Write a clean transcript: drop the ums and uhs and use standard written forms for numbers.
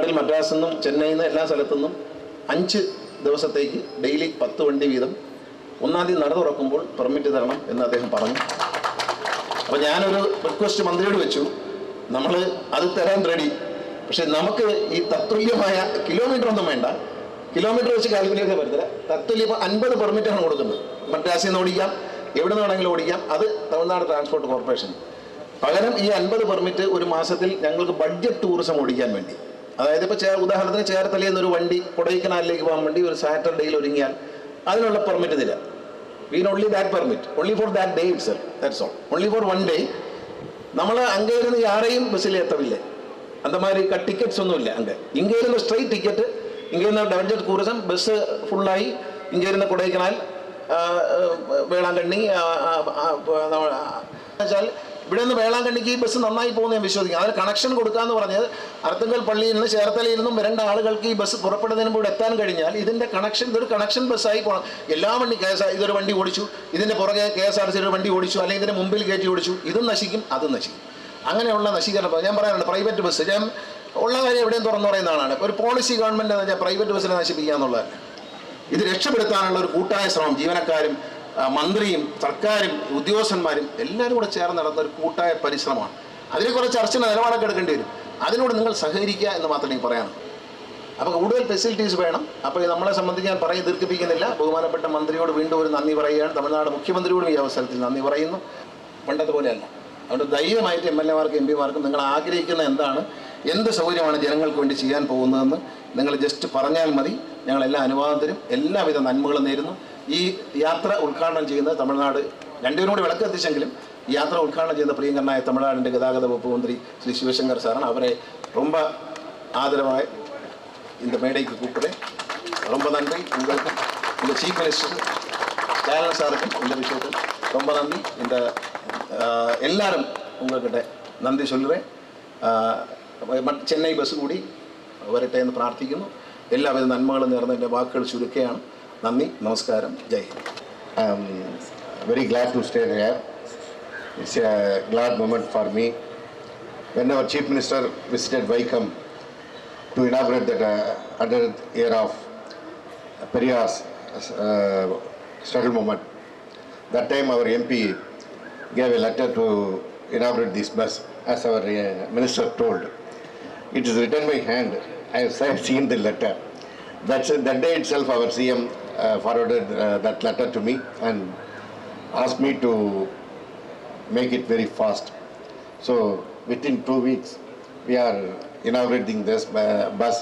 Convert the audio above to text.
തമിഴ്നാട്ടിൽ മദ്രാസിൽ നിന്നും ചെന്നൈയിൽ നിന്ന് എല്ലാ സ്ഥലത്തു നിന്നും 5 ദിവസത്തേക്ക് ഡെയിലി 10 വണ്ടി വീതം 1-ാം തീയതി നട തുറക്കുമ്പോൾ പെർമിറ്റ് തരണം എന്ന് അദ്ദേഹം പറഞ്ഞു. അപ്പോൾ ഞാനൊരു റിക്വസ്റ്റ് മന്ത്രിയോട് വെച്ചു, നമ്മൾ അത് തരാൻ റെഡി, പക്ഷെ നമുക്ക് ഈ തത്തുല്യമായ കിലോമീറ്റർ ഒന്നും വേണ്ട, കിലോമീറ്റർ വെച്ച് കാൽക്കുലേറ്റ് പറ്റത്തില്ല, തത്തുല്യം 50 പെർമിറ്റാണ് കൊടുക്കുന്നത്. മദ്രാസിൽ നിന്ന് ഓടിക്കാം, എവിടെ നിന്ന് വേണമെങ്കിലും ഓടിക്കാം, അത് തമിഴ്നാട് ട്രാൻസ്പോർട്ട് കോർപ്പറേഷൻ. പകരം ഈ 50 പെർമിറ്റ് ഒരു മാസത്തിൽ ഞങ്ങൾക്ക് ബഡ്ജറ്റ് ടൂറിസം ഓടിക്കാൻ വേണ്ടി, അതായത് ഇപ്പോൾ ഉദാഹരണത്തിന് ചേർത്തലയിൽ നിന്നൊരു വണ്ടി കൊടൈക്കനാലിലേക്ക് പോകാൻ വേണ്ടി ഒരു സാറ്റർഡേയിൽ ഒരുങ്ങിയാൽ അതിനുള്ള പെർമിറ്റ് തരാം. We need only that permit, only for that day itself, that's all, only for one day. നമ്മൾ അങ്ങേരുന്ന് യാരെയും ബസ്സിൽ എത്തവില്ലേ, അന്തമാതിരി ടിക്കറ്റ്സ് ഒന്നുമില്ല. ഇങ്ങേരുന്ന സ്ട്രൈറ്റ് ടിക്കറ്റ്, ഇങ്ങേരുന്ന ബഡ്ജറ്റ് ടൂറിസം, ബസ് ഫുള്ളായി ഇങ്ങേരുന്ന കൊടൈക്കനാൽ, വേളാങ്കണ്ണി വെച്ചാൽ ഇവിടെ നിന്ന് വേളാങ്കണ്ണിക്ക് ഈ ബസ് നന്നായി പോകുന്ന ഞാൻ വിശ്വസിക്കും. അതിന് കണക്ഷൻ കൊടുക്കാമെന്ന് പറഞ്ഞത് അർത്തുങ്കൽ പള്ളിയിൽ നിന്ന് ചേർത്തലയിൽ നിന്നും വരേണ്ട ആളുകൾക്ക് ഈ ബസ് പുറപ്പെടുന്നതിന് മുമ്പ് എത്താൻ കഴിഞ്ഞാൽ ഇതിൻ്റെ കണക്ഷൻ, ഇതൊരു കണക്ഷൻ ബസ്സായി പോകണം. എല്ലാ വണ്ടി ഇതൊരു വണ്ടി ഓടിച്ചു, ഇതിൻ്റെ പുറകെ KSRTC ഒരു വണ്ടി ഓടിച്ചു, അല്ലെങ്കിൽ ഇതിൻ്റെ മുമ്പിൽ കയറ്റി ഓടിച്ചു, ഇതും നശിക്കും അതും നശിക്കും. അങ്ങനെയുള്ള നശീകരണം ഞാൻ പറയാനുണ്ട്. പ്രൈവറ്റ് ബസ് ഞാൻ ഉള്ള കാര്യം എവിടെയും തുറന്നു പറയുന്ന ആളാണ്. ഒരു പോളിസി ഗവൺമെൻറ് എന്ന് വെച്ചാൽ പ്രൈവറ്റ് ബസ്സിനെ നശിപ്പിക്കുക എന്നുള്ളതല്ല. ഇത് രക്ഷപ്പെടുത്താനുള്ള ഒരു കൂട്ടായ ശ്രമം ജീവനക്കാരും മന്ത്രിയും സർക്കാരും ഉദ്യോഗസ്ഥന്മാരും എല്ലാവരും കൂടെ ചേർന്ന് നടന്ന ഒരു കൂട്ടായ പരിശ്രമമാണ്. അതിനെ കുറച്ച് ചർച്ചയുടെ നിലപാടൊക്കെ എടുക്കേണ്ടി വരും. അതിനോട് നിങ്ങൾ സഹകരിക്കുക എന്ന് മാത്രമേ പറയാനുള്ളൂ. അപ്പോൾ കൂടുതൽ ഫെസിലിറ്റീസ് വേണം. അപ്പോൾ നമ്മളെ സംബന്ധിച്ച് ഞാൻ ദീർഘിപ്പിക്കുന്നില്ല. ബഹുമാനപ്പെട്ട മന്ത്രിയോട് വീണ്ടും ഒരു നന്ദി പറയുകയാണ്. തമിഴ്നാട് മുഖ്യമന്ത്രിയോടും ഈ അവസരത്തിൽ നന്ദി പറയുന്നു. പണ്ടത്തെ പോലെയല്ല. അതുകൊണ്ട് ധൈര്യമായിട്ട് MLA-മാർക്കും MP-മാർക്കും നിങ്ങൾ ആഗ്രഹിക്കുന്ന എന്ത് സൗകര്യമാണ് ജനങ്ങൾക്ക് വേണ്ടി ചെയ്യാൻ പോകുന്നതെന്ന് നിങ്ങൾ ജസ്റ്റ് പറഞ്ഞാൽ മതി. ഞങ്ങളെല്ലാം അനുവാദം തരും. എല്ലാവിധ നന്മകളും നേരുന്നു. ഈ യാത്ര ഉദ്ഘാടനം ചെയ്യുന്നത് തമിഴ്നാട്, രണ്ടുപേരും കൂടി വിളക്ക് എത്തിച്ചെങ്കിലും ഈ യാത്ര ഉദ്ഘാടനം ചെയ്യുന്ന പ്രിയങ്കരനായ തമിഴ്നാടിൻ്റെ ഗതാഗത വകുപ്പ് മന്ത്രി ശ്രീ ശിവശങ്കർ സാറാണ്. അവരെ ரொம்ப ஆதரவாக இந்த மேடைக்கு கூப்பிடுறேன். ரொம்ப நன்றி. உங்களுக்கு இந்த சீஃப் மினிஸ்டர் சேனல் சாருக்கும் இந்த விஷயத்தில் ரொம்ப நன்றி. இந்த எல்லாரும் உங்கள்கிட்ட നന്ദി சொல்லுறேன். ചെന്നൈ ബസ് കൂടി വരട്ടെ എന്ന് പ്രാർത്ഥിക്കുന്നു. എല്ലാവിധ നന്മകളും നേർന്ന എൻ്റെ വാക്കുകൾ ചുരുക്കുകയാണ്. നന്ദി, നമസ്കാരം, ജയ് Hind. I am very glad to stay here. It's a glad moment for me. When our Chief Minister visited Vaikam to inaugurate that 100th year of Periyar's struggle movement, that time our MP gave a letter to inaugurate this bus, as our minister told. It is written by hand. I have seen the letter. That day itself our CM forwarded that letter to me and asked me to make it very fast. So within 2 weeks we are inaugurating this bus